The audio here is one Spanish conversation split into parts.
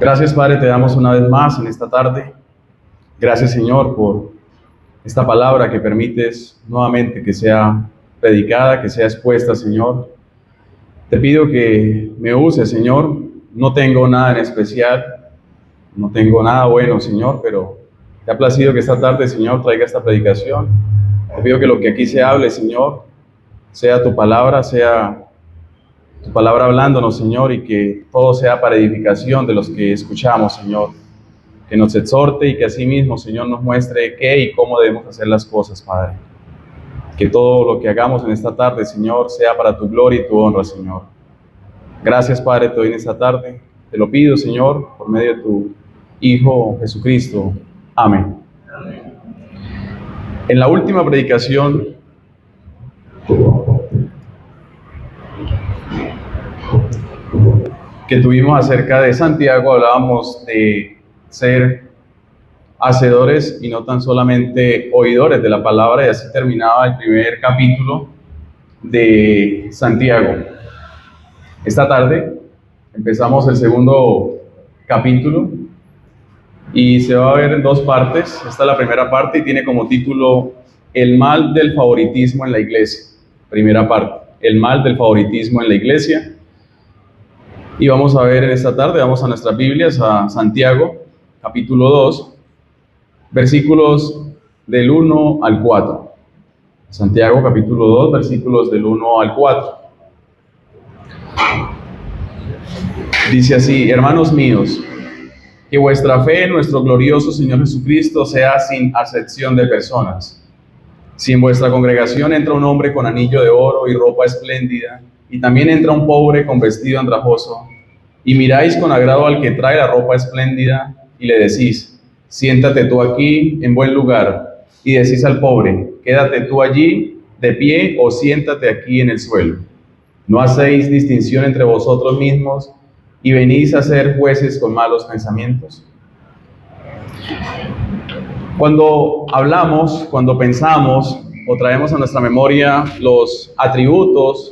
Gracias, Padre, te damos una vez más en esta tarde. Gracias, Señor, por esta palabra que permites nuevamente que sea predicada, que sea expuesta, Señor. Te pido que me uses, Señor. No tengo nada en especial, no tengo nada bueno, Señor, pero te ha placido que esta tarde, Señor, traiga esta predicación. Te pido que lo que aquí se hable, Señor, sea tu palabra hablándonos, Señor, y que todo sea para edificación de los que escuchamos, Señor. Que nos exhorte y que asimismo, Señor, nos muestre qué y cómo debemos hacer las cosas, Padre. Que todo lo que hagamos en esta tarde, Señor, sea para tu gloria y tu honra, Señor. Gracias, Padre, te doy en esta tarde. Te lo pido, Señor, por medio de tu Hijo Jesucristo. Amén. En la última predicación que tuvimos acerca de Santiago, hablábamos de ser hacedores y no tan solamente oidores de la palabra, y así terminaba el primer capítulo de Santiago. Esta tarde empezamos el segundo capítulo y se va a ver en dos partes. Esta es la primera parte y tiene como título El mal del favoritismo en la iglesia. Primera parte, el mal del favoritismo en la iglesia. Y vamos a ver en esta tarde, vamos a nuestras Biblias, a Santiago, capítulo 2, versículos del 1 al 4. Santiago, capítulo 2, versículos del 1 al 4. Dice así: hermanos míos, que vuestra fe en nuestro glorioso Señor Jesucristo sea sin acepción de personas. Si en vuestra congregación entra un hombre con anillo de oro y ropa espléndida, y también entra un pobre con vestido andrajoso, y miráis con agrado al que trae la ropa espléndida, y le decís: siéntate tú aquí en buen lugar, y decís al pobre: quédate tú allí de pie, o siéntate aquí en el suelo. ¿No hacéis distinción entre vosotros mismos y venís a ser jueces con malos pensamientos? Cuando hablamos, cuando pensamos o traemos a nuestra memoria los atributos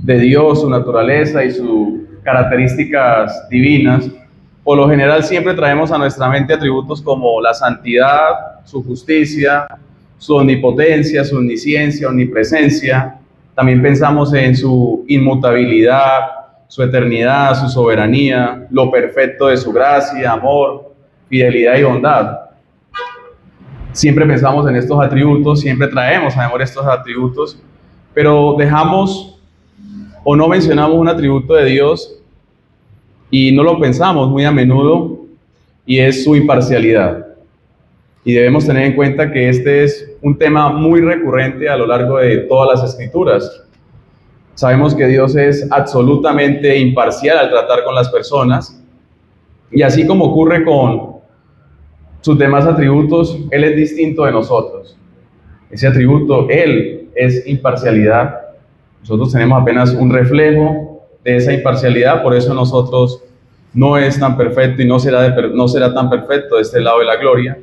de Dios, su naturaleza y sus características divinas, por lo general siempre traemos a nuestra mente atributos como la santidad, su justicia, su omnipotencia, su omnisciencia, omnipresencia. También pensamos en su inmutabilidad, su eternidad, su soberanía, lo perfecto de su gracia, amor, fidelidad y bondad. Siempre pensamos en estos atributos, siempre traemos a memoria estos atributos, pero dejamos o no mencionamos un atributo de Dios y no lo pensamos muy a menudo, y es su imparcialidad. Y debemos tener en cuenta que este es un tema muy recurrente a lo largo de todas las Escrituras. Sabemos que Dios es absolutamente imparcial al tratar con las personas, y así como ocurre con sus demás atributos, Él es distinto de nosotros. Ese atributo, Él, es imparcialidad. Nosotros tenemos apenas un reflejo de esa imparcialidad, por eso nosotros no es tan perfecto y no será tan perfecto de este lado de la gloria.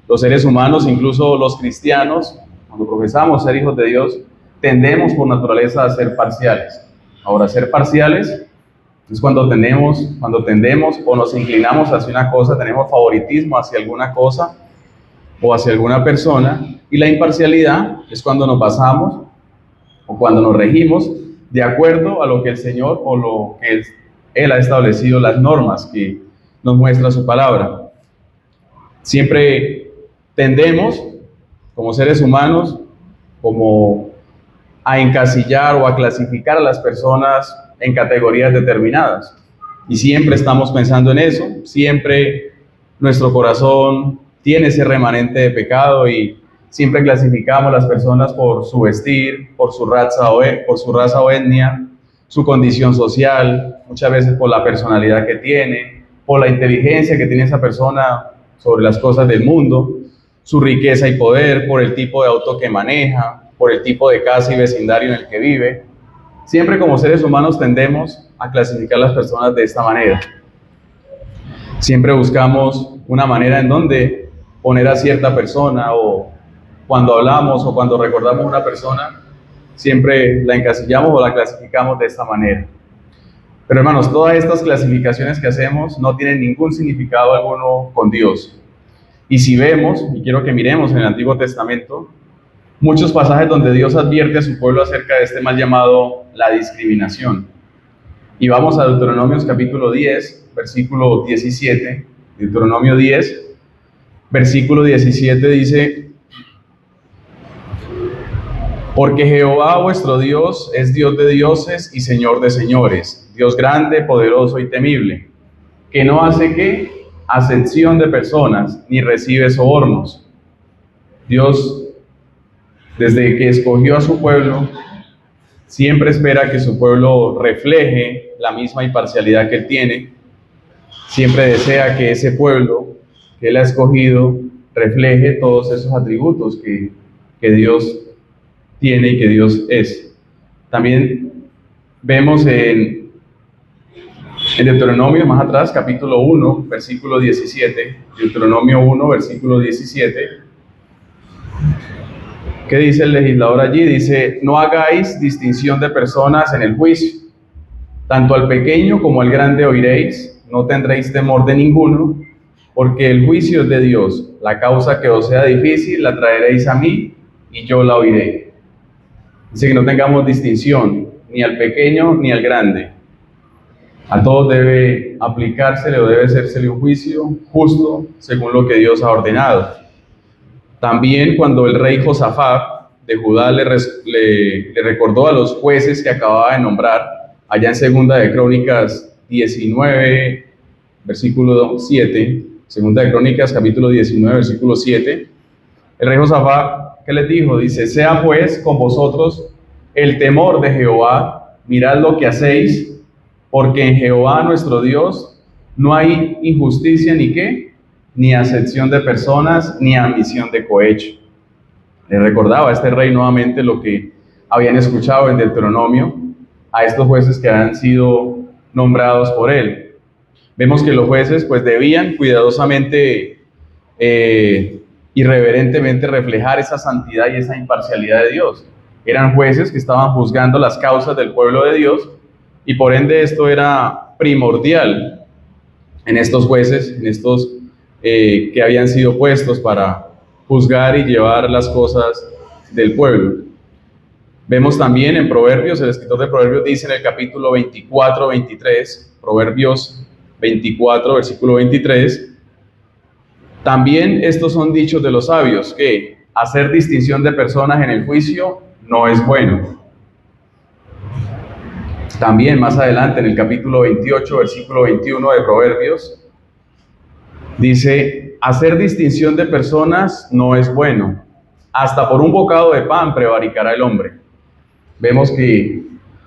Los seres humanos, incluso los cristianos, cuando profesamos ser hijos de Dios, tendemos por naturaleza a ser parciales. Ahora, ser parciales es cuando tendemos o nos inclinamos hacia una cosa, tenemos favoritismo hacia alguna cosa o hacia alguna persona, y la imparcialidad es cuando nos basamos o cuando nos regimos de acuerdo a lo que el Señor o lo que Él ha establecido, las normas que nos muestra su palabra. Siempre tendemos, como seres humanos, como a encasillar o a clasificar a las personas en categorías determinadas. Y siempre estamos pensando en eso, siempre nuestro corazón tiene ese remanente de pecado y siempre clasificamos a las personas por su vestir, por su raza o etnia, su condición social, muchas veces por la personalidad que tiene, por la inteligencia que tiene esa persona sobre las cosas del mundo, su riqueza y poder, por el tipo de auto que maneja, por el tipo de casa y vecindario en el que vive. Siempre como seres humanos tendemos a clasificar a las personas de esta manera. Siempre buscamos una manera en donde poner a cierta persona, o cuando hablamos o cuando recordamos a una persona, siempre la encasillamos o la clasificamos de esta manera. Pero hermanos, todas estas clasificaciones que hacemos no tienen ningún significado alguno con Dios. Y si vemos, y quiero que miremos en el Antiguo Testamento, muchos pasajes donde Dios advierte a su pueblo acerca de este mal llamado la discriminación. Y vamos a Deuteronomios capítulo 10, versículo 17. Deuteronomio 10, versículo 17 dice: porque Jehová vuestro Dios es Dios de dioses y Señor de señores, Dios grande, poderoso y temible, que no hace ¿qué? Acepción de personas, ni recibe sobornos. Dios, desde que escogió a su pueblo, siempre espera que su pueblo refleje la misma imparcialidad que Él tiene. Siempre desea que ese pueblo que Él ha escogido refleje todos esos atributos que Dios tiene y que Dios es. También vemos en Deuteronomio, más atrás, capítulo 1, versículo 17, Deuteronomio 1, versículo 17, ¿qué dice el legislador allí? Dice: no hagáis distinción de personas en el juicio, tanto al pequeño como al grande oiréis, no tendréis temor de ninguno, porque el juicio es de Dios. La causa que os sea difícil la traeréis a mí y yo la oiré. Dice que no tengamos distinción, ni al pequeño ni al grande. A todos debe aplicársele o debe hacérsele un juicio justo según lo que Dios ha ordenado. También cuando el rey Josafat de Judá le recordó a los jueces que acababa de nombrar, allá en Segunda de Crónicas 19, versículo 7, Segunda de Crónicas capítulo 19, versículo 7, el rey Josafat, ¿qué les dijo? Dice: sea pues con vosotros el temor de Jehová, mirad lo que hacéis, porque en Jehová nuestro Dios no hay injusticia ni qué, ni acepción de personas, ni admisión de cohecho. Le recordaba a este rey nuevamente lo que habían escuchado en Deuteronomio a estos jueces que han sido nombrados por él. Vemos que los jueces pues debían cuidadosamente irreverentemente reflejar esa santidad y esa imparcialidad de Dios. Eran jueces que estaban juzgando las causas del pueblo de Dios, y por ende esto era primordial en estos jueces, en estos que habían sido puestos para juzgar y llevar las cosas del pueblo. Vemos también en Proverbios, el escritor de Proverbios dice en el capítulo 24, 23, Proverbios 24, versículo 23, también estos son dichos de los sabios, que hacer distinción de personas en el juicio no es bueno. También más adelante en el capítulo 28, versículo 21 de Proverbios, dice: hacer distinción de personas no es bueno, hasta por un bocado de pan prevaricará el hombre. Vemos que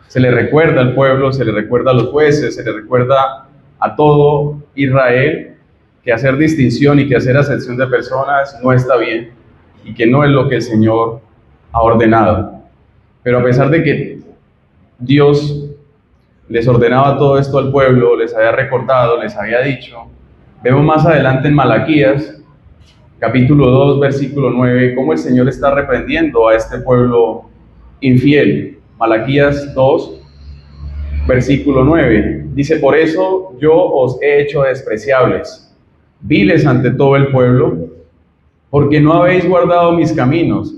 se le recuerda al pueblo, se le recuerda a los jueces, se le recuerda a todo Israel que hacer distinción y que hacer acepción de personas no está bien y que no es lo que el Señor ha ordenado. Pero a pesar de que Dios les ordenaba todo esto al pueblo, les había recordado, les había dicho, vemos más adelante en Malaquías, capítulo 2, versículo 9, cómo el Señor está reprendiendo a este pueblo infiel. Malaquías 2, versículo 9, dice: por eso yo os he hecho despreciables, viles ante todo el pueblo, porque no habéis guardado mis caminos.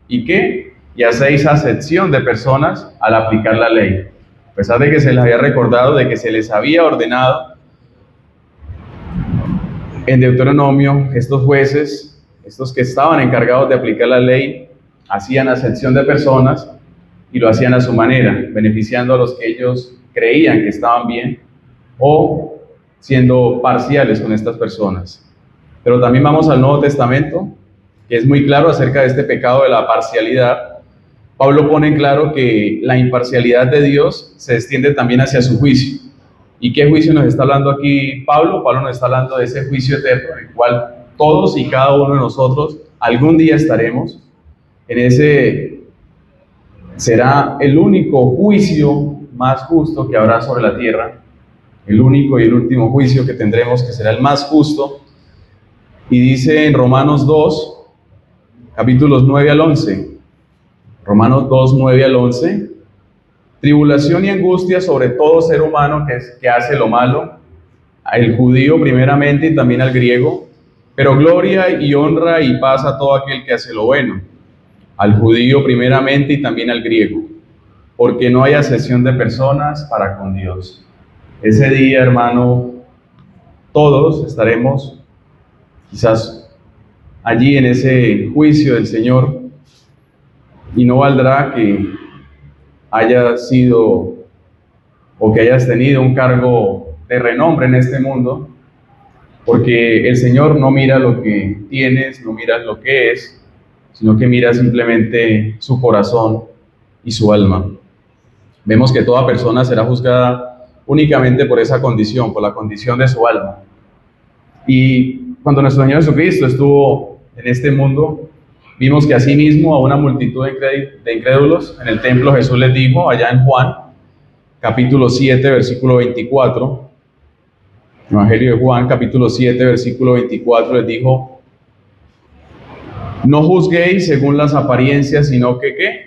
¿Y qué? Y hacéis acepción de personas al aplicar la ley. A pesar de que se les había recordado, de que se les había ordenado en Deuteronomio, estos jueces, estos que estaban encargados de aplicar la ley, hacían acepción de personas y lo hacían a su manera, beneficiando a los que ellos creían que estaban bien o siendo parciales con estas personas. Pero también vamos al Nuevo Testamento, que es muy claro acerca de este pecado de la parcialidad. Pablo pone en claro que la imparcialidad de Dios se extiende también hacia su juicio. ¿Y qué juicio nos está hablando aquí Pablo? Pablo nos está hablando de ese juicio eterno, en el cual todos y cada uno de nosotros algún día estaremos. En ese será el único juicio más justo que habrá sobre la tierra, el único y el último juicio que tendremos, que será el más justo. Y dice en Romanos 2, capítulos 9 al 11, Romanos 2, 9 al 11, tribulación y angustia sobre todo ser humano que hace lo malo, al judío primeramente y también al griego, pero gloria y honra y paz a todo aquel que hace lo bueno, al judío primeramente y también al griego, porque no hay acepción de personas para con Dios. Ese día, hermano, todos estaremos quizás allí en ese juicio del Señor, y no valdrá que hayas sido o que hayas tenido un cargo de renombre en este mundo, porque el Señor no mira lo que tienes, no mira lo que es, sino que mira simplemente su corazón y su alma. Vemos que toda persona será juzgada únicamente por esa condición, por la condición de su alma. Y cuando nuestro Señor Jesucristo estuvo en este mundo, vimos que asimismo a una multitud de incrédulos en el templo Jesús les dijo, allá en Juan, capítulo 7, versículo 24, Evangelio de Juan, capítulo 7, versículo 24, les dijo, no juzguéis según las apariencias, sino que ¿qué?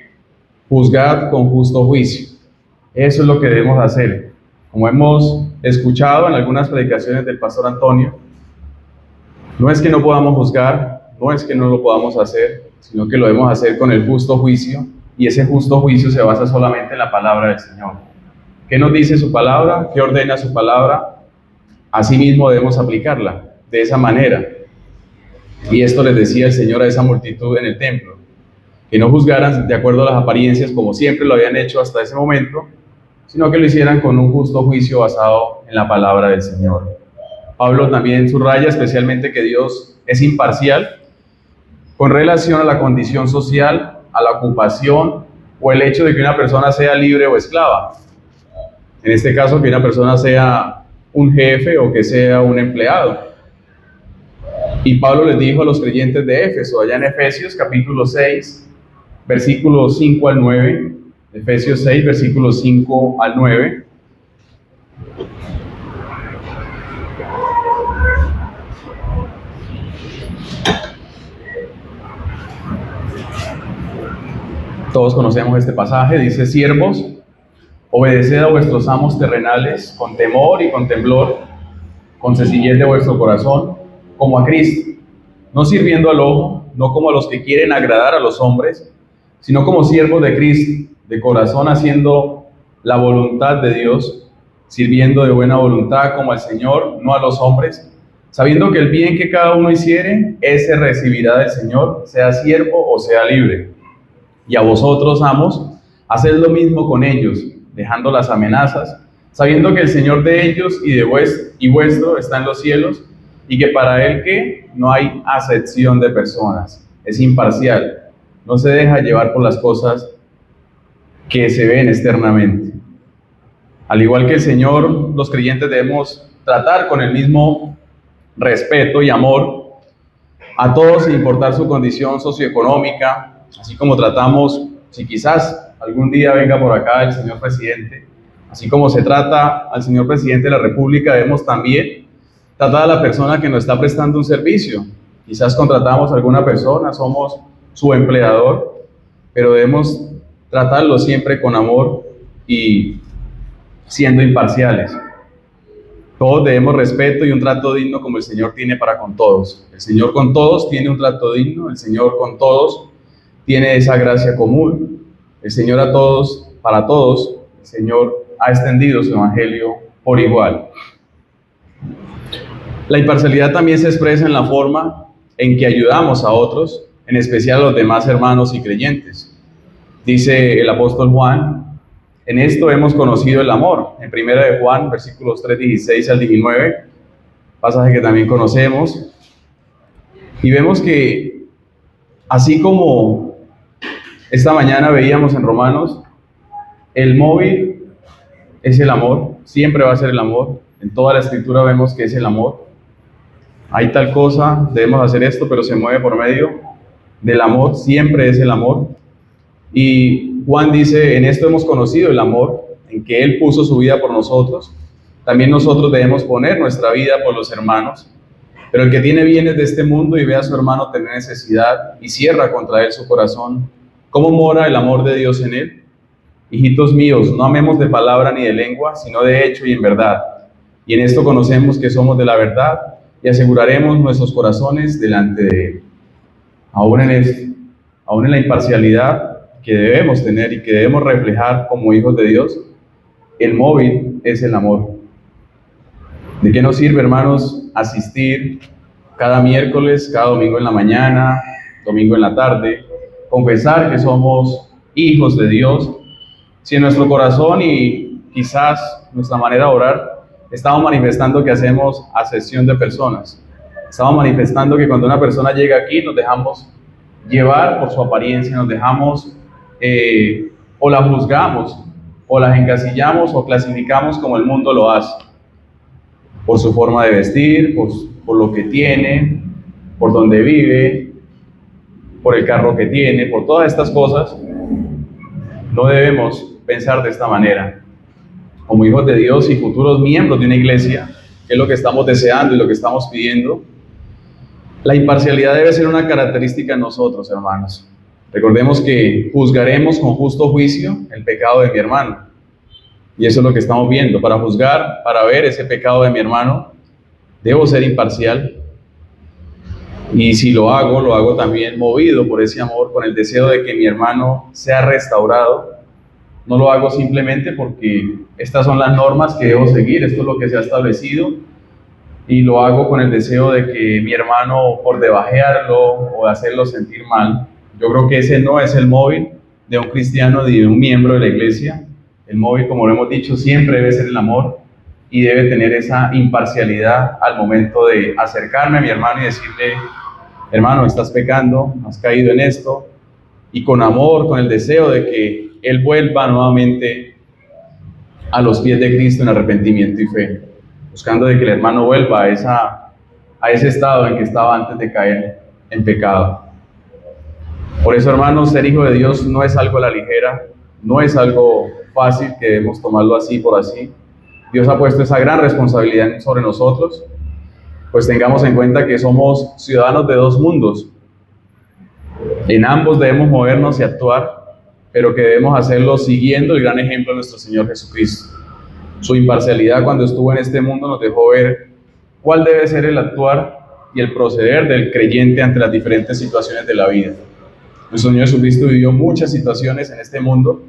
Juzgad con justo juicio. Eso es lo que debemos hacer. Como hemos escuchado en algunas predicaciones del pastor Antonio, no es que no podamos juzgar, no es que no lo podamos hacer, sino que lo debemos hacer con el justo juicio, y ese justo juicio se basa solamente en la palabra del Señor. ¿Qué nos dice su palabra? ¿Qué ordena su palabra? Asimismo debemos aplicarla de esa manera. Y esto les decía el Señor a esa multitud en el templo, que no juzgaran de acuerdo a las apariencias como siempre lo habían hecho hasta ese momento, sino que lo hicieran con un justo juicio basado en la palabra del Señor. Pablo también subraya especialmente que Dios es imparcial con relación a la condición social, a la ocupación o el hecho de que una persona sea libre o esclava. En este caso, que una persona sea un jefe o que sea un empleado. Y Pablo les dijo a los creyentes de Éfeso, allá en Efesios capítulo 6, versículos 5 al 9, Efesios 6, versículos 5 al 9, todos conocemos este pasaje, dice, siervos, obedeced a vuestros amos terrenales con temor y con temblor, con sencillez de vuestro corazón, como a Cristo, no sirviendo al ojo, no como a los que quieren agradar a los hombres, sino como siervos de Cristo, de corazón haciendo la voluntad de Dios, sirviendo de buena voluntad como al Señor, no a los hombres, sabiendo que el bien que cada uno hiciere, ese recibirá del Señor, sea siervo o sea libre. Y a vosotros, amos, haced lo mismo con ellos, dejando las amenazas, sabiendo que el Señor de ellos y vuestro está en los cielos, y que para Él que no hay acepción de personas, es imparcial, no se deja llevar por las cosas que se ven externamente. Al igual que el Señor, los creyentes debemos tratar con el mismo respeto y amor a todos sin importar su condición socioeconómica, así como tratamos, si quizás algún día venga por acá el señor presidente, así como se trata al señor presidente de la República, debemos también tratar a la persona que nos está prestando un servicio. Quizás contratamos a alguna persona, somos su empleador, pero debemos tratarlo siempre con amor y siendo imparciales. Todos debemos respeto y un trato digno como el Señor tiene para con todos. El Señor con todos tiene un trato digno, el Señor con todos tiene esa gracia común. El Señor a todos, para todos, el Señor ha extendido su evangelio por igual. La imparcialidad también se expresa en la forma en que ayudamos a otros, en especial a los demás hermanos y creyentes. Dice el apóstol Juan, en esto hemos conocido el amor, en 1 de Juan, versículos 3, 16 al 19, pasaje que también conocemos, y vemos que así como esta mañana veíamos en Romanos, el móvil es el amor, siempre va a ser el amor, en toda la escritura vemos que es el amor. Hay tal cosa, debemos hacer esto, pero se mueve por medio del amor, siempre es el amor. Y Juan dice, en esto hemos conocido el amor, en que Él puso su vida por nosotros. También nosotros debemos poner nuestra vida por los hermanos. Pero el que tiene bienes de este mundo y ve a su hermano tener necesidad y cierra contra él su corazón, ¿cómo mora el amor de Dios en él? Hijitos míos, no amemos de palabra ni de lengua, sino de hecho y en verdad. Y en esto conocemos que somos de la verdad y aseguraremos nuestros corazones delante de Él. Aún en la imparcialidad que debemos tener y que debemos reflejar como hijos de Dios, el móvil es el amor. ¿De qué nos sirve, hermanos, asistir cada miércoles, cada domingo en la mañana, domingo en la tarde, confesar que somos hijos de Dios, si en nuestro corazón y quizás nuestra manera de orar estamos manifestando que hacemos acepción de personas? Estamos manifestando que cuando una persona llega aquí nos dejamos llevar por su apariencia, nos dejamos o la juzgamos, o la encasillamos o clasificamos como el mundo lo hace, por su forma de vestir, por lo que tiene, por donde vive, por el carro que tiene, por todas estas cosas. No debemos pensar de esta manera. Como hijos de Dios y futuros miembros de una iglesia, que es lo que estamos deseando y lo que estamos pidiendo, la imparcialidad debe ser una característica en nosotros, hermanos. Recordemos que juzgaremos con justo juicio el pecado de mi hermano. Y eso es lo que estamos viendo. Para juzgar, para ver ese pecado de mi hermano, debo ser imparcial. Y si lo hago también movido por ese amor, con el deseo de que mi hermano sea restaurado. No lo hago simplemente porque estas son las normas que debo seguir, esto es lo que se ha establecido, y lo hago con el deseo de que mi hermano, por debajearlo o hacerlo sentir mal. Yo creo que ese no es el móvil de un cristiano, de un miembro de la iglesia. El móvil, como lo hemos dicho, siempre debe ser el amor y debe tener esa imparcialidad al momento de acercarme a mi hermano y decirle: hermano, estás pecando, has caído en esto, y con amor, con el deseo de que él vuelva nuevamente a los pies de Cristo en arrepentimiento y fe, buscando de que el hermano vuelva a ese estado en que estaba antes de caer en pecado. Por eso, hermanos, ser hijo de Dios no es algo a la ligera, no es algo fácil que debemos tomarlo así por así. Dios ha puesto esa gran responsabilidad sobre nosotros, pues tengamos en cuenta que somos ciudadanos de dos mundos. En ambos debemos movernos y actuar, pero que debemos hacerlo siguiendo el gran ejemplo de nuestro Señor Jesucristo. Su imparcialidad cuando estuvo en este mundo nos dejó ver cuál debe ser el actuar y el proceder del creyente ante las diferentes situaciones de la vida. Nuestro Señor Jesucristo vivió muchas situaciones en este mundo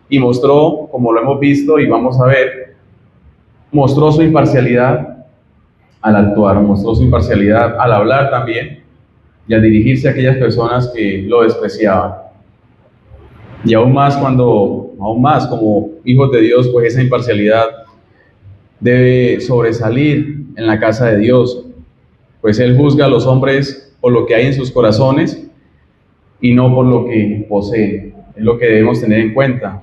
y mostró, como lo hemos visto y vamos a ver, mostró su imparcialidad al actuar, mostró su imparcialidad al hablar también y al dirigirse a aquellas personas que lo despreciaban. Y aún más como hijos de Dios, pues esa imparcialidad debe sobresalir en la casa de Dios, pues Él juzga a los hombres por lo que hay en sus corazones y no por lo que poseen. Es lo que debemos tener en cuenta.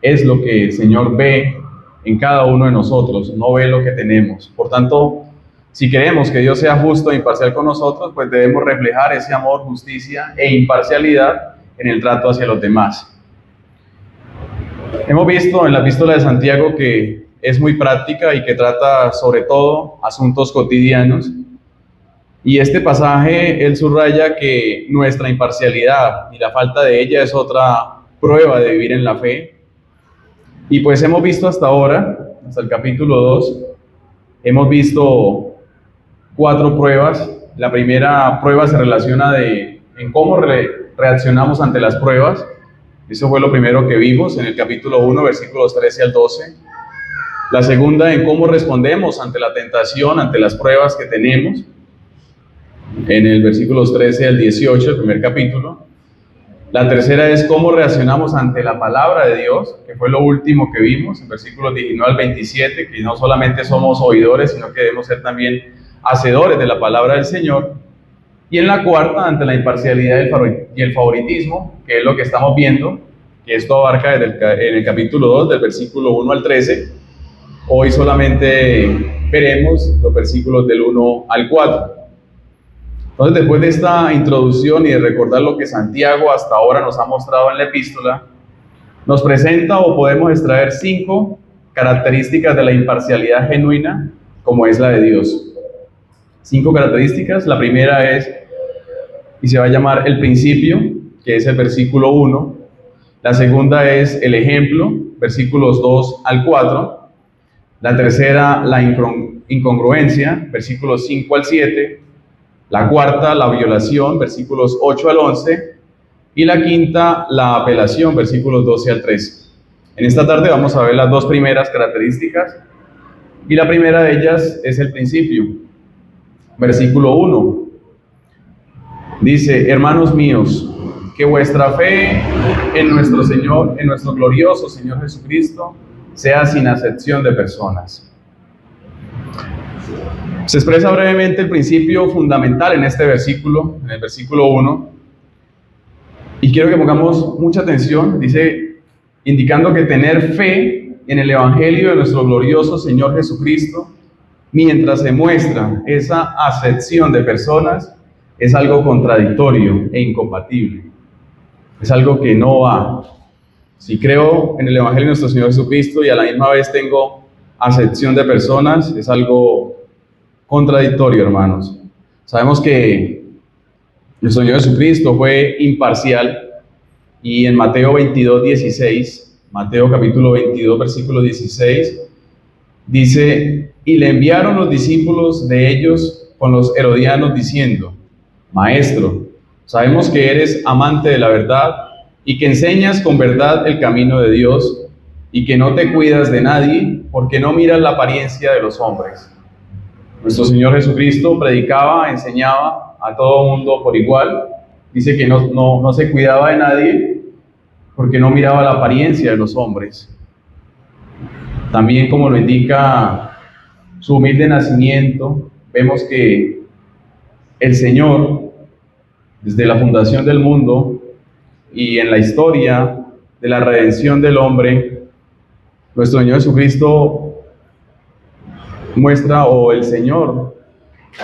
Es lo que el Señor ve en cada uno de nosotros, no ve lo que tenemos. Por tanto, si queremos que Dios sea justo e imparcial con nosotros, pues debemos reflejar ese amor, justicia e imparcialidad en el trato hacia los demás. Hemos visto en la epístola de Santiago que es muy práctica y que trata sobre todo asuntos cotidianos. Y este pasaje, él subraya que nuestra imparcialidad y la falta de ella es otra prueba de vivir en la fe. Y pues hemos visto hasta ahora, hasta el capítulo 2, hemos visto 4 pruebas. La primera prueba se relaciona en cómo reaccionamos ante las pruebas. Eso fue lo primero que vimos en el capítulo 1, versículos 13 al 12. La segunda, en cómo respondemos ante la tentación, ante las pruebas que tenemos, en el versículos 13 al 18, el primer capítulo. La tercera es cómo reaccionamos ante la palabra de Dios, que fue lo último que vimos, en versículos 19 al 27, que no solamente somos oidores, sino que debemos ser también hacedores de la palabra del Señor. Y en la cuarta, ante la imparcialidad y el favoritismo, que es lo que estamos viendo, que esto abarca en el capítulo 2, del versículo 1 al 13. Hoy solamente veremos los versículos del 1 al 4. Entonces, después de esta introducción y de recordar lo que Santiago hasta ahora nos ha mostrado en la epístola, nos presenta o podemos extraer 5 características de la imparcialidad genuina, como es la de Dios. 5 características. La primera es, y se va a llamar el principio, que es el versículo 1, La segunda es el ejemplo, versículos 2 al 4. La tercera, la incongruencia, versículos 5 al 7. La cuarta, la violación, versículos 8 al 11. Y la quinta, la apelación, versículos 12 al 13. En esta tarde vamos a ver las dos primeras características. Y la primera de ellas es el principio. Versículo 1. Dice: hermanos míos, que vuestra fe en nuestro Señor, en nuestro glorioso Señor Jesucristo, sea sin acepción de personas. Se expresa brevemente el principio fundamental en este versículo, en el versículo 1, y quiero que pongamos mucha atención. Dice, indicando que tener fe en el Evangelio de nuestro glorioso Señor Jesucristo, mientras se muestra esa acepción de personas, es algo contradictorio e incompatible. Es algo que no va. Si creo en el Evangelio de nuestro Señor Jesucristo y a la misma vez tengo acepción de personas, es algo contradictorio, hermanos. Sabemos que nuestro Señor Jesucristo fue imparcial, y en Mateo 22, 16, Mateo capítulo 22, versículo 16, dice: y le enviaron los discípulos de ellos con los herodianos diciendo: Maestro, sabemos que eres amante de la verdad y que enseñas con verdad el camino de Dios y que no te cuidas de nadie porque no miras la apariencia de los hombres. Nuestro Señor Jesucristo predicaba, enseñaba a todo mundo por igual. Dice que no se cuidaba de nadie porque no miraba la apariencia de los hombres. También, como lo indica su humilde nacimiento, vemos que el Señor, desde la fundación del mundo y en la historia de la redención del hombre, nuestro Señor Jesucristo muestra, o el Señor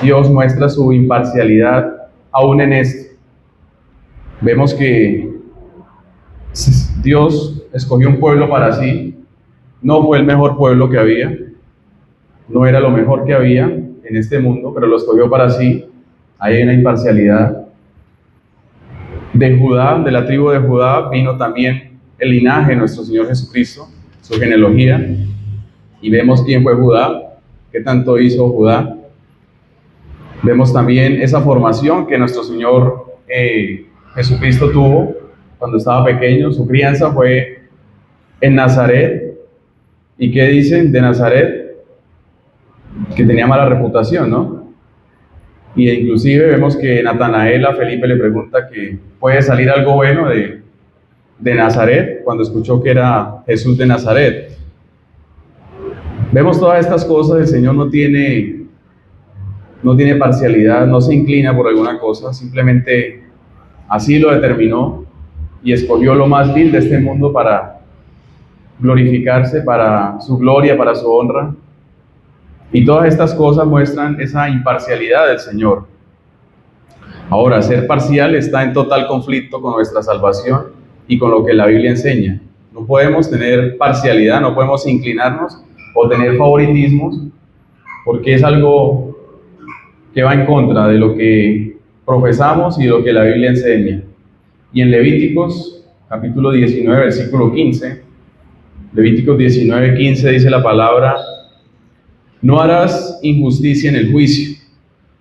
Dios muestra su imparcialidad aún en esto. Vemos que Dios escogió un pueblo para sí. No fue el mejor pueblo que había, no era lo mejor que había en este mundo, pero lo escogió para sí. Hay una imparcialidad. De Judá, de la tribu de Judá, vino también el linaje de nuestro Señor Jesucristo, su genealogía, y vemos quién fue Judá, qué tanto hizo Judá. Vemos también esa formación que nuestro Señor Jesucristo tuvo cuando estaba pequeño. Su crianza fue en Nazaret. ¿Y qué dicen de Nazaret? Que tenía mala reputación, ¿no? Y inclusive vemos que Natanael a Felipe le pregunta que puede salir algo bueno de Nazaret, cuando escuchó que era Jesús de Nazaret. Vemos todas estas cosas. El Señor no tiene parcialidad, no se inclina por alguna cosa, simplemente así lo determinó y escogió lo más vil de este mundo para glorificarse, para su gloria, para su honra. Y todas estas cosas muestran esa imparcialidad del Señor. Ahora, ser parcial está en total conflicto con nuestra salvación y con lo que la Biblia enseña. No podemos tener parcialidad, no podemos inclinarnos o tener favoritismos, porque es algo que va en contra de lo que profesamos y de lo que la Biblia enseña. Y en Levíticos, capítulo 19, versículo 15, Levíticos 19, 15 dice la palabra: no harás injusticia en el juicio,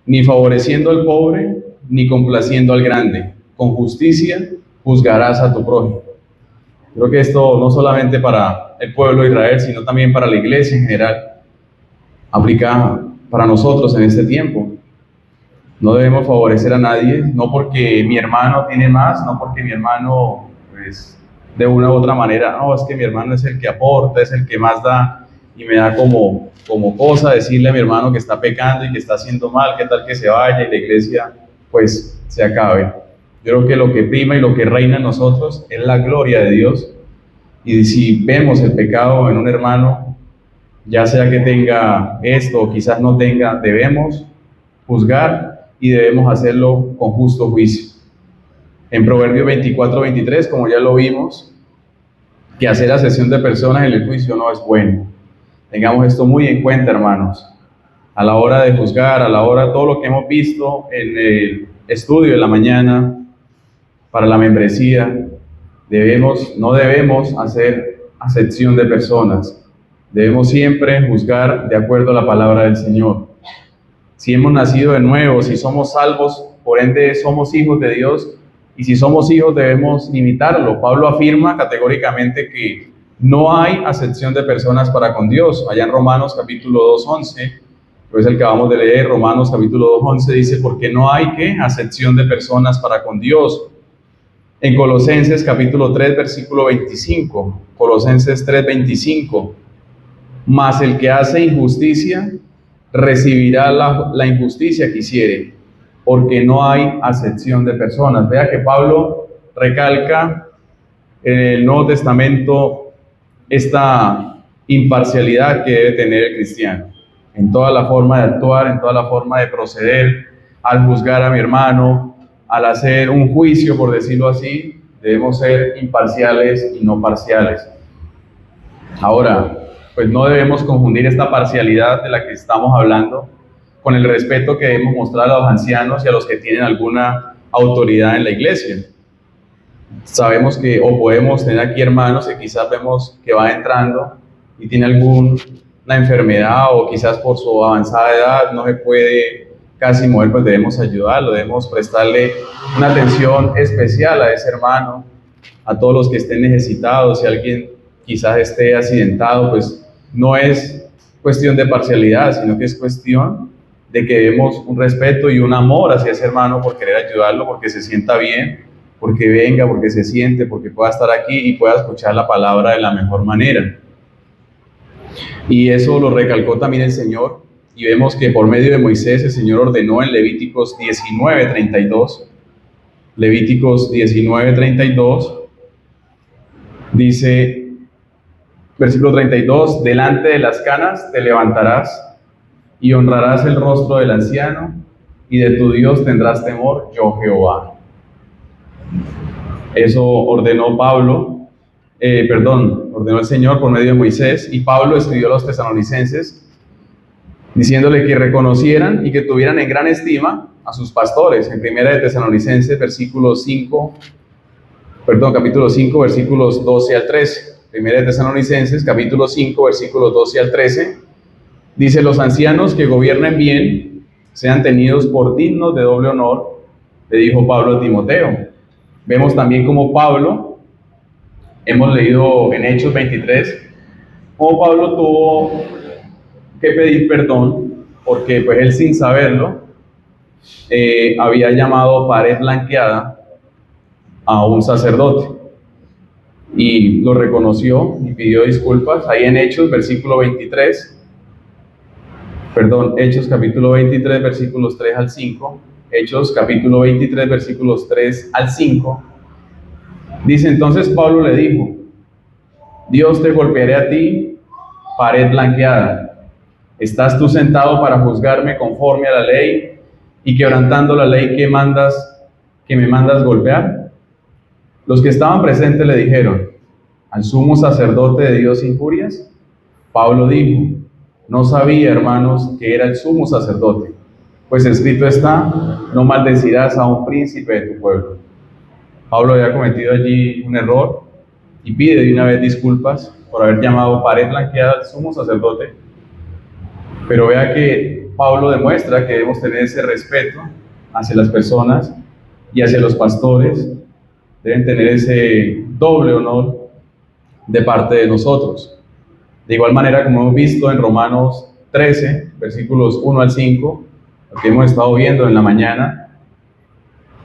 ni favoreciendo al pobre, ni complaciendo al grande. Con justicia juzgarás a tu prójimo. Creo que esto no solamente para el pueblo de Israel, sino también para la iglesia en general, aplica para nosotros en este tiempo. No debemos favorecer a nadie, no porque mi hermano tiene más, no porque mi hermano, pues, de una u otra manera, no, es que mi hermano es el que aporta, es el que más da, y me da como cosa decirle a mi hermano que está pecando y que está haciendo mal, qué tal que se vaya y la iglesia pues se acabe. Yo creo que lo que prima y lo que reina en nosotros es la gloria de Dios, y si vemos el pecado en un hermano, ya sea que tenga esto o quizás no tenga, debemos juzgar y debemos hacerlo con justo juicio. En Proverbios 24, 23, como ya lo vimos, que hacer acepción de personas en el juicio no es bueno. Tengamos esto muy en cuenta, hermanos, a la hora de juzgar, a la hora de todo lo que hemos visto en el estudio de la mañana para la membresía. No debemos hacer acepción de personas. Debemos siempre juzgar de acuerdo a la palabra del Señor. Si hemos nacido de nuevo, si somos salvos, por ende somos hijos de Dios, y si somos hijos debemos imitarlo. Pablo afirma categóricamente que no hay acepción de personas para con Dios. Allá en Romanos capítulo 2:11, pues el que acabamos de leer, Romanos capítulo 2:11 dice, porque no hay acepción de personas para con Dios. En Colosenses capítulo 3, versículo 25, Colosenses 3:25, mas el que hace injusticia recibirá la injusticia que hiciere, porque no hay acepción de personas. Vea que Pablo recalca en el Nuevo Testamento esta imparcialidad que debe tener el cristiano, en toda la forma de actuar, en toda la forma de proceder, al juzgar a mi hermano, al hacer un juicio, por decirlo así, debemos ser imparciales y no parciales. Ahora, pues no debemos confundir esta parcialidad de la que estamos hablando con el respeto que debemos mostrar a los ancianos y a los que tienen alguna autoridad en la iglesia. Sabemos que, o podemos tener aquí hermanos que quizás vemos que va entrando y tiene alguna enfermedad o quizás por su avanzada edad no se puede casi mover, pues debemos ayudarlo, debemos prestarle una atención especial a ese hermano, a todos los que estén necesitados. Si alguien quizás esté accidentado, pues no es cuestión de parcialidad, sino que es cuestión de que demos un respeto y un amor hacia ese hermano por querer ayudarlo, porque se sienta bien, porque venga, porque se siente, porque pueda estar aquí y pueda escuchar la palabra de la mejor manera. Y eso lo recalcó también el Señor, y vemos que por medio de Moisés el Señor ordenó en Levíticos 19:32, Levíticos 19:32, dice, versículo 32, delante de las canas te levantarás y honrarás el rostro del anciano, y de tu Dios tendrás temor, yo Jehová. Eso ordenó ordenó el Señor por medio de Moisés, y Pablo escribió a los tesalonicenses diciéndole que reconocieran y que tuvieran en gran estima a sus pastores. En Primera de Tesalonicenses, capítulo 5, versículos 12 al 13. Primera de Tesalonicenses, capítulo 5, versículos 12 al 13, dice, los ancianos que gobiernen bien sean tenidos por dignos de doble honor, le dijo Pablo a Timoteo. Vemos también como Pablo, hemos leído en Hechos 23, como Pablo tuvo que pedir perdón, porque pues él sin saberlo, había llamado pared blanqueada a un sacerdote, y lo reconoció y pidió disculpas. Ahí en Hechos, Hechos capítulo 23, versículos 3 al 5, Hechos capítulo 23, versículos 3 al 5, dice, entonces Pablo le dijo, Dios te golpearé a ti, pared blanqueada. ¿Estás tú sentado para juzgarme conforme a la ley y quebrantando la ley que me mandas golpear? Los que estaban presentes le dijeron, ¿al sumo sacerdote de Dios injurias? Pablo dijo, no sabía, hermanos, que era el sumo sacerdote, pues escrito está, no maldecirás a un príncipe de tu pueblo. Pablo había cometido allí un error y pide de una vez disculpas por haber llamado pared blanqueada al sumo sacerdote. Pero vea que Pablo demuestra que debemos tener ese respeto hacia las personas y hacia los pastores. Deben tener ese doble honor de parte de nosotros. De igual manera, como hemos visto en Romanos 13, versículos 1 al 5, lo que hemos estado viendo en la mañana,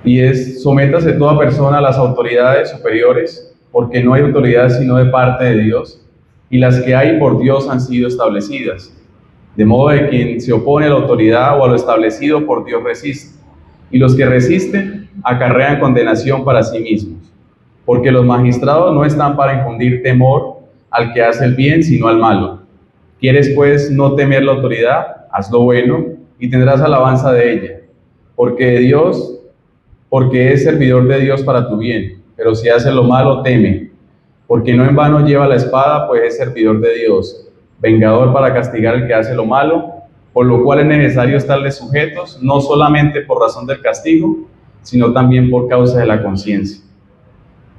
y es, sométase toda persona a las autoridades superiores, porque no hay autoridad sino de parte de Dios, y las que hay por Dios han sido establecidas. De modo de quien se opone a la autoridad o a lo establecido por Dios resiste, y los que resisten acarrean condenación para sí mismos, porque los magistrados no están para infundir temor al que hace el bien, sino al malo. ¿Quieres pues no temer la autoridad? Haz lo bueno y tendrás alabanza de ella, porque es servidor de Dios para tu bien. Pero si haces lo malo, teme, porque no en vano lleva la espada, pues es servidor de Dios, vengador para castigar al que hace lo malo, por lo cual es necesario estarles sujetos, no solamente por razón del castigo, sino también por causa de la conciencia.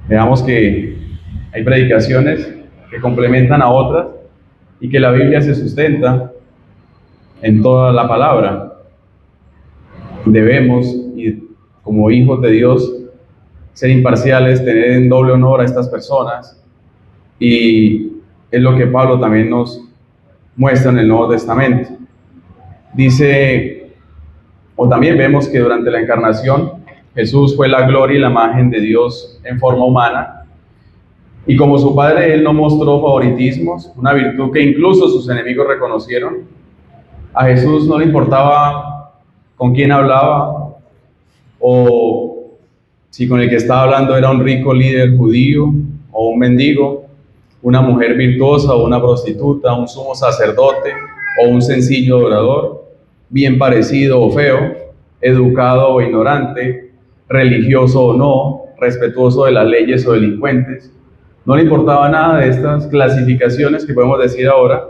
Veamos que hay predicaciones que complementan a otras y que la Biblia se sustenta en toda la palabra. Debemos, y como hijos de Dios, ser imparciales, tener en doble honor a estas personas, y es lo que Pablo también nos muestra en el Nuevo Testamento. Dice, o también vemos que durante la encarnación Jesús fue la gloria y la imagen de Dios en forma humana, y como su Padre, Él no mostró favoritismos, una virtud que incluso sus enemigos reconocieron. A Jesús no le importaba con quién hablaba, o si con el que estaba hablando era un rico líder judío o un mendigo, una mujer virtuosa o una prostituta, un sumo sacerdote o un sencillo adorador, bien parecido o feo, educado o ignorante, religioso o no, respetuoso de las leyes o delincuentes. No le importaba nada de estas clasificaciones que podemos decir ahora,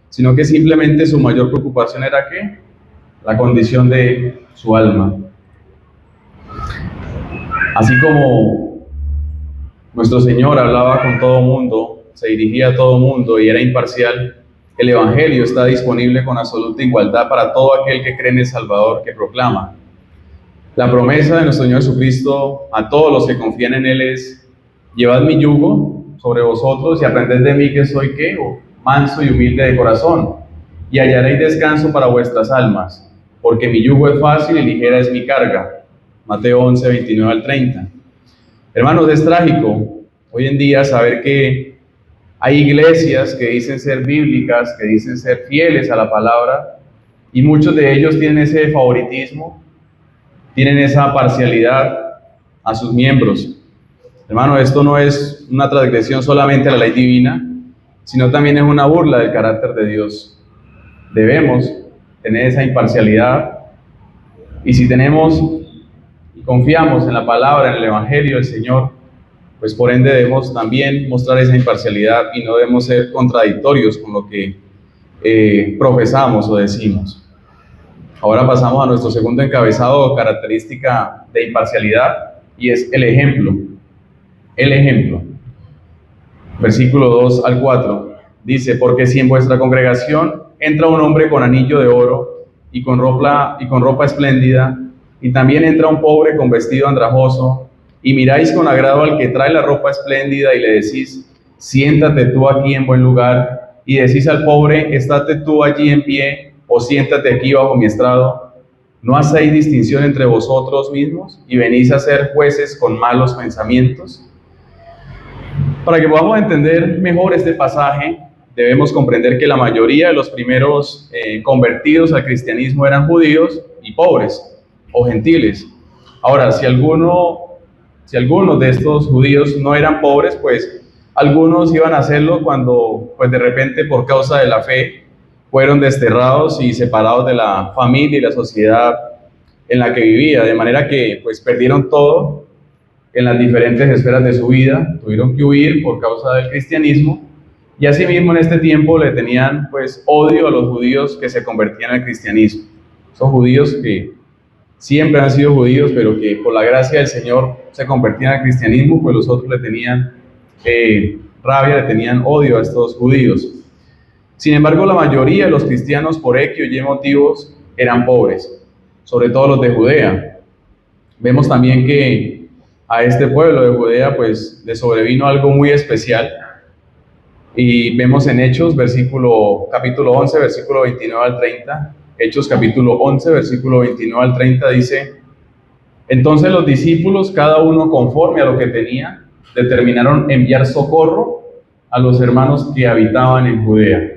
sino que simplemente su mayor preocupación era ¿qué? La condición de su alma. Así como nuestro Señor hablaba con todo mundo, se dirigía a todo mundo y era imparcial, el Evangelio está disponible con absoluta igualdad para todo aquel que cree en el Salvador que proclama. La promesa de nuestro Señor Jesucristo a todos los que confían en Él es: llevad mi yugo sobre vosotros y aprended de mí, que soy ¿qué? Manso y humilde de corazón, y hallaréis descanso para vuestras almas, porque mi yugo es fácil y ligera es mi carga. Mateo 11, 29 al 30. Hermanos, es trágico hoy en día saber que hay iglesias que dicen ser bíblicas, que dicen ser fieles a la palabra, y muchos de ellos tienen ese favoritismo, tienen esa parcialidad a sus miembros. Hermano, esto no es una transgresión solamente a la ley divina, sino también es una burla del carácter de Dios. Debemos tener esa imparcialidad, y si tenemos y confiamos en la palabra, en el Evangelio del Señor, pues por ende debemos también mostrar esa imparcialidad y no debemos ser contradictorios con lo que profesamos o decimos. Ahora pasamos a nuestro segundo encabezado o característica de imparcialidad, y es el ejemplo. El ejemplo. Versículo 2 al 4 dice: porque si en vuestra congregación entra un hombre con anillo de oro y con ropa espléndida, y también entra un pobre con vestido andrajoso, y miráis con agrado al que trae la ropa espléndida y le decís: siéntate tú aquí en buen lugar, y decís al pobre: estate tú allí en pie, o siéntate aquí bajo mi estrado, ¿no hacéis distinción entre vosotros mismos y venís a ser jueces con malos pensamientos? Para que podamos entender mejor este pasaje, debemos comprender que la mayoría de los primeros convertidos al cristianismo eran judíos y pobres o gentiles. Ahora, si algunos de estos judíos no eran pobres, pues algunos iban a hacerlo cuando, pues de repente, por causa de la fe, fueron desterrados y separados de la familia y la sociedad en la que vivía, de manera que pues perdieron todo en las diferentes esferas de su vida, tuvieron que huir por causa del cristianismo, y asimismo en este tiempo le tenían pues odio a los judíos que se convertían al cristianismo. Son judíos que siempre han sido judíos, pero que por la gracia del Señor se convertían al cristianismo, pues los otros le tenían rabia, le tenían odio a estos judíos. Sin embargo, la mayoría de los cristianos, por X o Y motivos, eran pobres, sobre todo los de Judea. Vemos también que a este pueblo de Judea pues le sobrevino algo muy especial, y vemos en Hechos capítulo 11, versículo 29 al 30. Hechos capítulo 11, versículo 29 al 30 dice: entonces los discípulos, cada uno conforme a lo que tenía, determinaron enviar socorro a los hermanos que habitaban en Judea,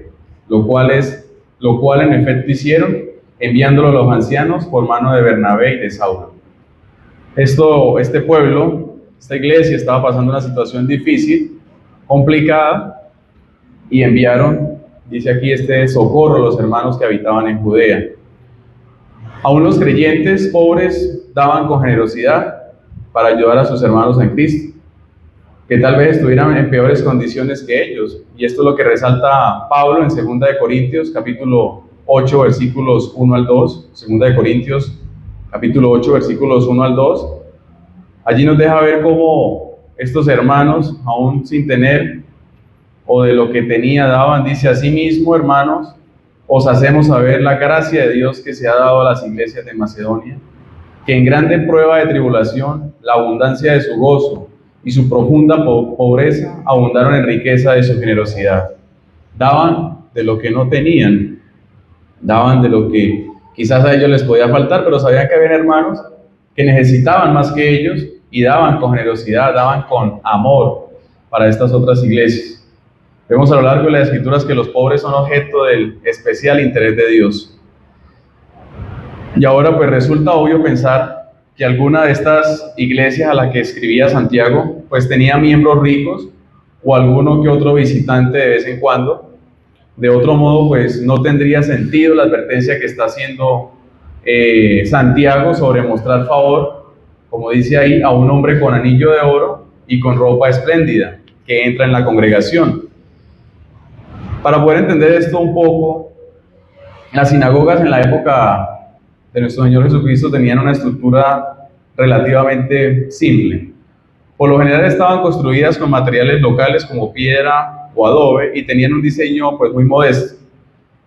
lo cual en efecto hicieron, enviándolo a los ancianos por mano de Bernabé y de Saulo. Este pueblo, esta iglesia estaba pasando una situación difícil, complicada, y enviaron, dice aquí, este socorro a los hermanos que habitaban en Judea. Aún los creyentes pobres daban con generosidad para ayudar a sus hermanos en Cristo, que tal vez estuvieran en peores condiciones que ellos. Y esto es lo que resalta Pablo en 2 de Corintios, capítulo 8, versículos 1 al 2. 2 de Corintios, capítulo 8, versículos 1 al 2. Allí nos deja ver cómo estos hermanos, aún sin tener, o de lo que tenía daban, dice: asimismo, hermanos, os hacemos saber la gracia de Dios que se ha dado a las iglesias de Macedonia, que en grande prueba de tribulación, la abundancia de su gozo y su profunda pobreza abundaron en riqueza de su generosidad. Daban de lo que no tenían, daban de lo que quizás a ellos les podía faltar, pero sabían que había hermanos que necesitaban más que ellos y daban con generosidad, daban con amor para estas otras iglesias. Vemos a lo largo de las Escrituras que los pobres son objeto del especial interés de Dios. Y ahora pues resulta obvio pensar que alguna de estas iglesias a las que escribía Santiago pues tenía miembros ricos o alguno que otro visitante de vez en cuando. De otro modo pues no tendría sentido la advertencia que está haciendo Santiago sobre mostrar favor, como dice ahí, a un hombre con anillo de oro y con ropa espléndida que entra en la congregación. Para poder entender esto un poco, las sinagogas en la época de nuestro Señor Jesucristo tenían una estructura relativamente simple. Por lo general estaban construidas con materiales locales como piedra o adobe y tenían un diseño pues muy modesto.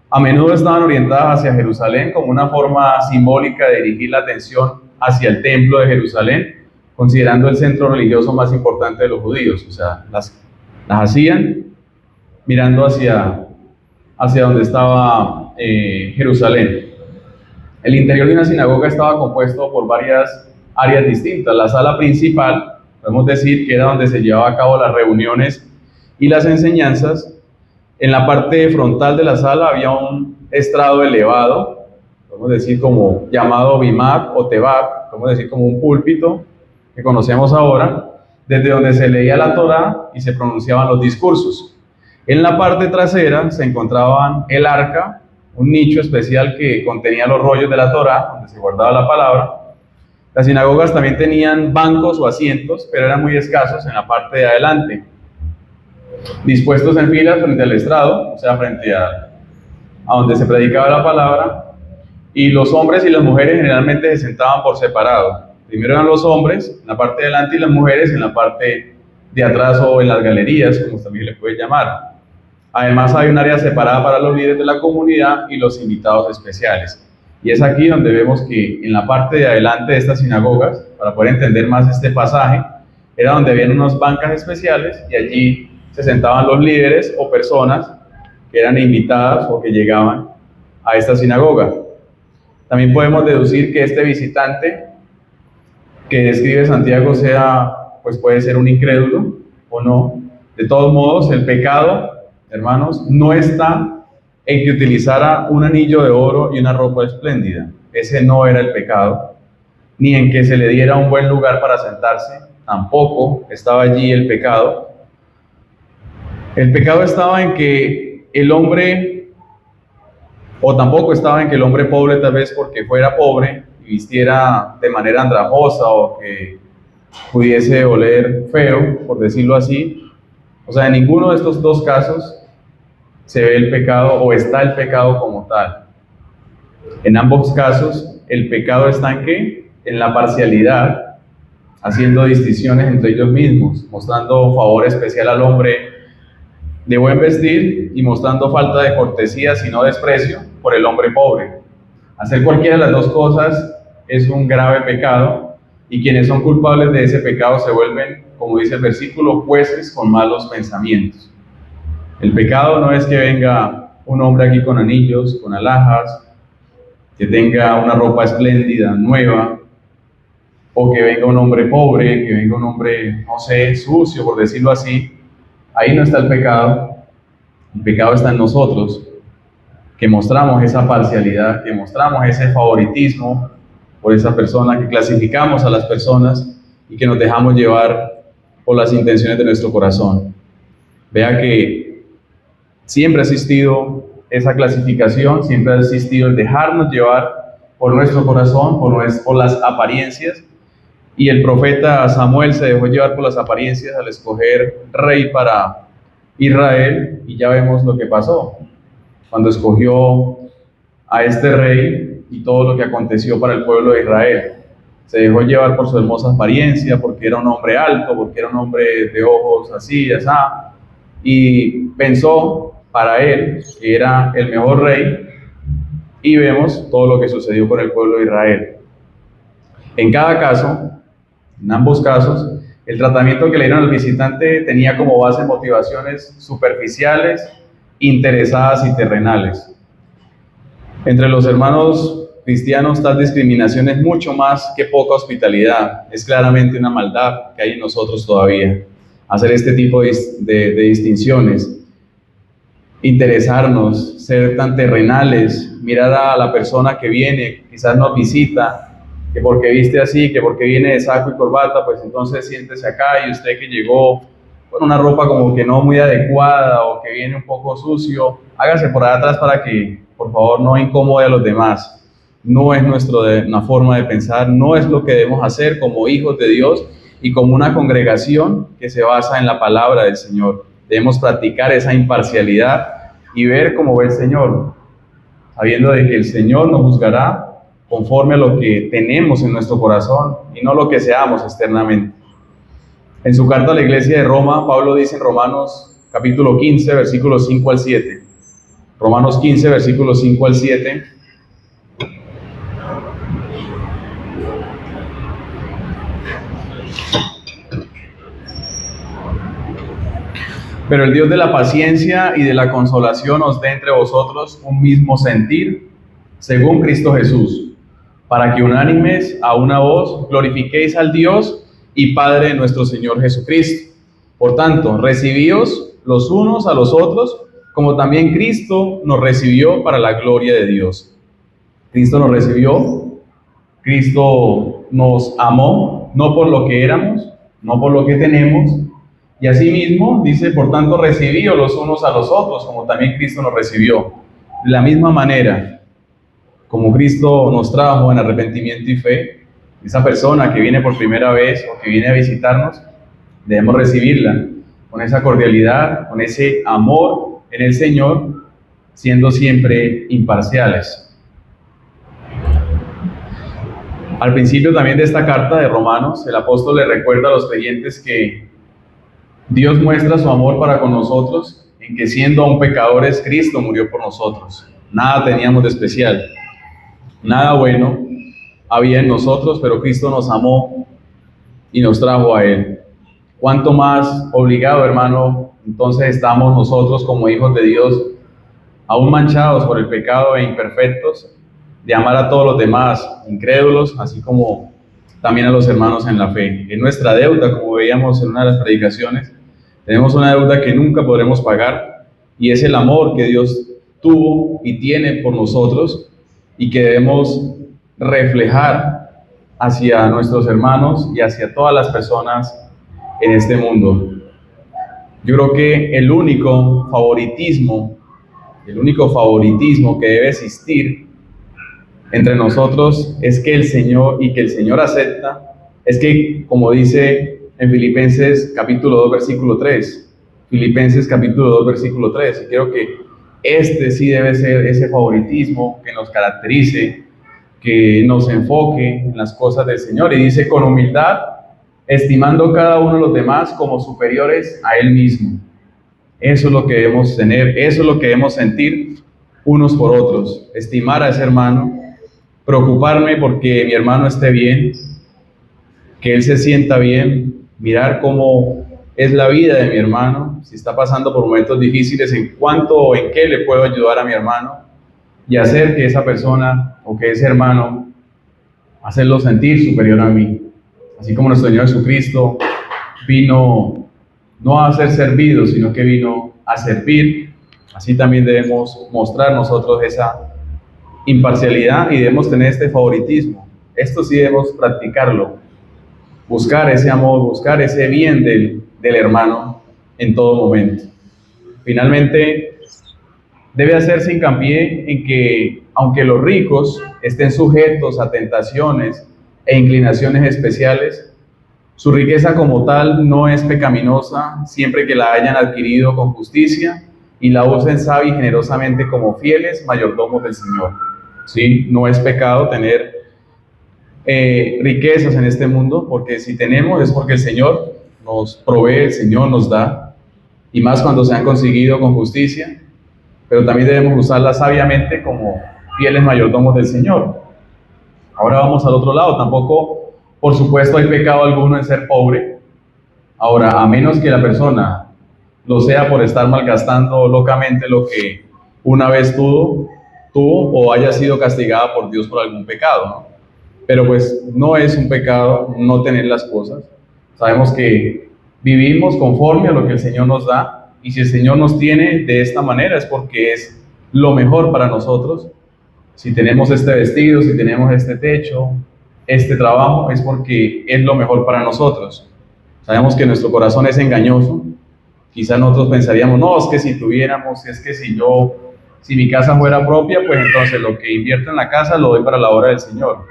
A menudo estaban orientadas hacia Jerusalén como una forma simbólica de dirigir la atención hacia el templo de Jerusalén, considerando el centro religioso más importante de los judíos. O sea, las hacían mirando hacia donde estaba Jerusalén. El interior de una sinagoga estaba compuesto por varias áreas distintas. La sala principal, podemos decir que era donde se llevaban a cabo las reuniones y las enseñanzas. En la parte frontal de la sala había un estrado elevado, podemos decir como llamado bimab o tebab, podemos decir como un púlpito que conocemos ahora, desde donde se leía la Torá y se pronunciaban los discursos. En la parte trasera se encontraban el arca, un nicho especial que contenía los rollos de la Torá, donde se guardaba la palabra. Las sinagogas también tenían bancos o asientos, pero eran muy escasos en la parte de adelante, dispuestos en filas frente al estrado, o sea, frente a donde se predicaba la palabra, y los hombres y las mujeres generalmente se sentaban por separado. Primero eran los hombres en la parte de adelante y las mujeres en la parte de atrás o en las galerías, como también le puede llamar. Además hay un área separada para los líderes de la comunidad y los invitados especiales. Y es aquí donde vemos que en la parte de adelante de estas sinagogas, para poder entender más este pasaje, era donde habían unas bancas especiales y allí se sentaban los líderes o personas que eran invitadas o que llegaban a esta sinagoga. También podemos deducir que este visitante que describe Santiago pues puede ser un incrédulo o no. De todos modos, el pecado, hermanos, no está en que utilizara un anillo de oro y una ropa espléndida. Ese no era el pecado. Ni en que se le diera un buen lugar para sentarse. Tampoco estaba allí el pecado. El pecado estaba en que el hombre, o tampoco estaba en que el hombre pobre, tal vez porque fuera pobre y vistiera de manera andrajosa o que pudiese oler feo, por decirlo así. O sea, en ninguno de estos dos casos se ve el pecado o está el pecado como tal. En ambos casos, el pecado está en ¿qué? En la parcialidad, haciendo distinciones entre ellos mismos, mostrando favor especial al hombre de buen vestir y mostrando falta de cortesía, sino desprecio por el hombre pobre. Hacer cualquiera de las dos cosas es un grave pecado y quienes son culpables de ese pecado se vuelven, como dice el versículo, jueces con malos pensamientos. El pecado no es que venga un hombre aquí con anillos, con alhajas, que tenga una ropa espléndida, nueva, o que venga un hombre pobre, que venga un hombre, no sé, sucio, por decirlo así. Ahí no está el pecado. El pecado está en nosotros, que mostramos esa parcialidad, que mostramos ese favoritismo por esa persona, que clasificamos a las personas y que nos dejamos llevar por las intenciones de nuestro corazón. Vea que siempre ha existido esa clasificación, siempre ha existido el dejarnos llevar por nuestro corazón, por las apariencias, y el profeta Samuel se dejó llevar por las apariencias al escoger rey para Israel, y ya vemos lo que pasó cuando escogió a este rey y todo lo que aconteció para el pueblo de Israel. se dejó llevar por su hermosa apariencia, porque era un hombre alto, porque era un hombre de ojos así, así, y pensó para él que era el mejor rey, y vemos todo lo que sucedió con el pueblo de Israel. En cada caso, en ambos casos, el tratamiento que le dieron al visitante tenía como base motivaciones superficiales, interesadas y terrenales. Entre los hermanos cristianos, tal discriminación es mucho más que poca hospitalidad. Es claramente una maldad que hay en nosotros todavía, hacer este tipo de distinciones. Interesarnos, ser tan terrenales, mirar a la persona que viene, quizás nos visita, que porque viste así, que porque viene de saco y corbata, pues entonces siéntese acá, y usted que llegó con una ropa como que no muy adecuada o que viene un poco sucio, hágase por allá atrás para que, por favor, no incomode a los demás. No es una forma de pensar, no es lo que debemos hacer como hijos de Dios y como una congregación que se basa en la palabra del Señor. Debemos practicar esa imparcialidad y ver cómo ve el Señor, sabiendo de que el Señor nos juzgará conforme a lo que tenemos en nuestro corazón y no lo que seamos externamente. En su carta a la iglesia de Roma, Pablo dice en Romanos capítulo 15, versículos 5 al 7. Romanos 15, versículos 5 al 7. Pero el Dios de la paciencia y de la consolación os dé entre vosotros un mismo sentir, según Cristo Jesús, para que unánimes a una voz glorifiquéis al Dios y Padre de nuestro Señor Jesucristo. Por tanto, recibíos los unos a los otros, como también Cristo nos recibió para la gloria de Dios. Cristo nos recibió, Cristo nos amó, no por lo que éramos, no por lo que tenemos, y asimismo dice, por tanto, recibíos los unos a los otros, como también Cristo nos recibió. De la misma manera, como Cristo nos trajo en arrepentimiento y fe, esa persona que viene por primera vez o que viene a visitarnos, debemos recibirla con esa cordialidad, con ese amor en el Señor, siendo siempre imparciales. Al principio también de esta carta de Romanos, el apóstol le recuerda a los creyentes que Dios muestra su amor para con nosotros en que siendo aún pecadores, Cristo murió por nosotros. Nada teníamos de especial, nada bueno había en nosotros, pero Cristo nos amó y nos trajo a Él. ¿Cuánto más obligado, hermano, entonces estamos nosotros como hijos de Dios, aún manchados por el pecado e imperfectos, de amar a todos los demás, incrédulos, así como también a los hermanos en la fe? Es nuestra deuda, como veíamos en una de las predicaciones. Tenemos una deuda que nunca podremos pagar, y es el amor que Dios tuvo y tiene por nosotros y que debemos reflejar hacia nuestros hermanos y hacia todas las personas en este mundo. Yo creo que el único favoritismo que debe existir entre nosotros es que el Señor acepta, es que, como dice en Filipenses capítulo 2, versículo 3, Filipenses capítulo 2, versículo 3, y creo que este sí debe ser ese favoritismo que nos caracterice, que nos enfoque en las cosas del Señor, y dice con humildad, estimando cada uno de los demás como superiores a Él mismo. Eso es lo que debemos tener, eso es lo que debemos sentir unos por otros, estimar a ese hermano, preocuparme porque mi hermano esté bien, que él se sienta bien, mirar cómo es la vida de mi hermano, si está pasando por momentos difíciles, en cuánto o en qué le puedo ayudar a mi hermano, y hacer que esa persona o que ese hermano, hacerlo sentir superior a mí. Así como nuestro Señor Jesucristo vino no a ser servido, sino que vino a servir, así también debemos mostrar nosotros esa imparcialidad y debemos tener este favoritismo. Esto sí debemos practicarlo, buscar ese amor, buscar ese bien del hermano en todo momento. Finalmente, debe hacerse hincapié en que, aunque los ricos estén sujetos a tentaciones e inclinaciones especiales, su riqueza como tal no es pecaminosa siempre que la hayan adquirido con justicia y la usen sabia y generosamente como fieles mayordomos del Señor. ¿Sí? No es pecado tener riquezas en este mundo, porque si tenemos es porque el Señor nos provee, el Señor nos da, y más cuando se han conseguido con justicia, pero también debemos usarlas sabiamente como fieles mayordomos del Señor. Ahora vamos al otro lado, tampoco, por supuesto, hay pecado alguno en ser pobre. Ahora, a menos que la persona lo sea por estar malgastando locamente lo que una vez tuvo o haya sido castigada por Dios por algún pecado, ¿no? Pero pues no es un pecado no tener las cosas. Sabemos que vivimos conforme a lo que el Señor nos da, y si el Señor nos tiene de esta manera es porque es lo mejor para nosotros. Si tenemos este vestido, si tenemos este techo, este trabajo, es porque es lo mejor para nosotros. Sabemos que nuestro corazón es engañoso. Quizás nosotros pensaríamos, no, es que si tuviéramos, es que si mi casa fuera propia, pues entonces lo que invierto en la casa lo doy para la obra del Señor.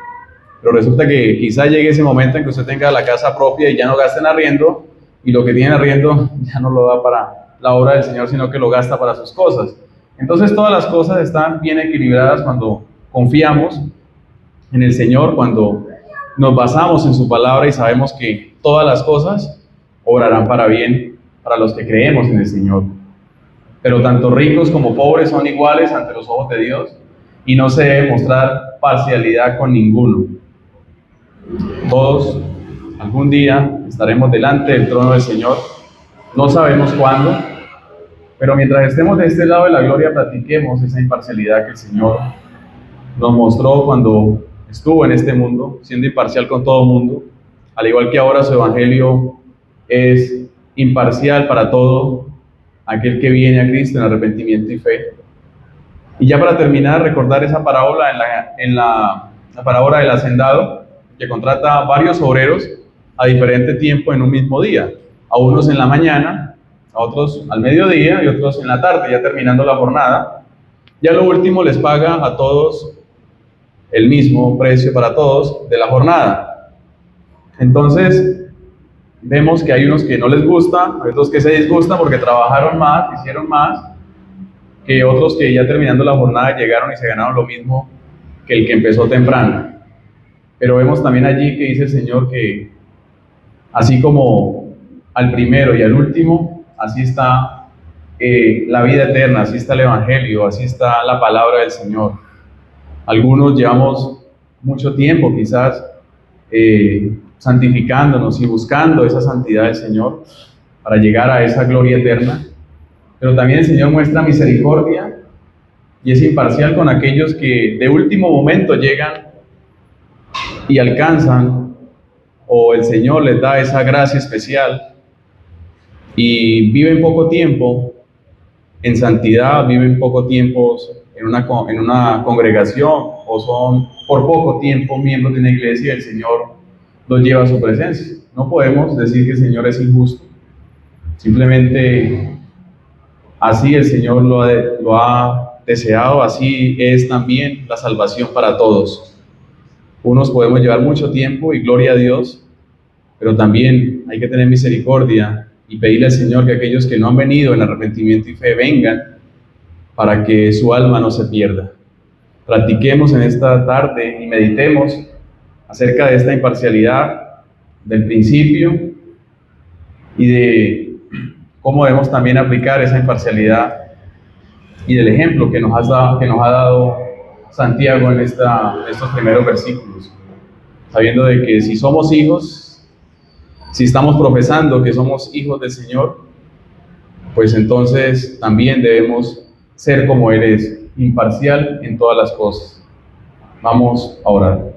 Pero resulta que quizá llegue ese momento en que usted tenga la casa propia y ya no gaste en arriendo, y lo que tiene en arriendo ya no lo da para la obra del Señor, sino que lo gasta para sus cosas. Entonces todas las cosas están bien equilibradas cuando confiamos en el Señor, cuando nos basamos en su palabra y sabemos que todas las cosas obrarán para bien para los que creemos en el Señor. Pero tanto ricos como pobres son iguales ante los ojos de Dios, y no se debe mostrar parcialidad con ninguno. Todos algún día estaremos delante del trono del Señor. No sabemos cuándo, pero mientras estemos de este lado de la gloria, practiquemos esa imparcialidad que el Señor nos mostró cuando estuvo en este mundo, siendo imparcial con todo el mundo. Al igual que ahora su evangelio es imparcial para todo aquel que viene a Cristo en arrepentimiento y fe. Y ya para terminar, recordar esa parábola en la parábola del hacendado, que contrata varios obreros a diferente tiempo en un mismo día. A unos en la mañana, a otros al mediodía y otros en la tarde, ya terminando la jornada. Ya lo último les paga a todos el mismo precio para todos de la jornada. Entonces, vemos que hay unos que no les gusta, hay otros que se disgustan porque trabajaron más, hicieron más, que otros que ya terminando la jornada llegaron y se ganaron lo mismo que el que empezó temprano. Pero vemos también allí que dice el Señor que así como al primero y al último, así está la vida eterna, así está el Evangelio, así está la palabra del Señor. Algunos llevamos mucho tiempo quizás santificándonos y buscando esa santidad del Señor para llegar a esa gloria eterna, pero también el Señor muestra misericordia y es imparcial con aquellos que de último momento llegan y alcanzan, o el Señor les da esa gracia especial y viven poco tiempo en santidad, viven poco tiempo en una congregación, o son por poco tiempo miembros de una iglesia y el Señor los lleva a su presencia. No podemos decir que el Señor es injusto, simplemente así el Señor lo ha deseado, así es también la salvación para todos. Unos podemos llevar mucho tiempo y gloria a Dios, pero también hay que tener misericordia y pedirle al Señor que aquellos que no han venido en arrepentimiento y fe vengan para que su alma no se pierda. Practiquemos en esta tarde y meditemos acerca de esta imparcialidad del principio y de cómo debemos también aplicar esa imparcialidad y del ejemplo que nos ha dado Santiago en estos primeros versículos, sabiendo de que si somos hijos, si estamos profesando que somos hijos del Señor, pues entonces también debemos ser como Él es, imparcial en todas las cosas. Vamos a orar.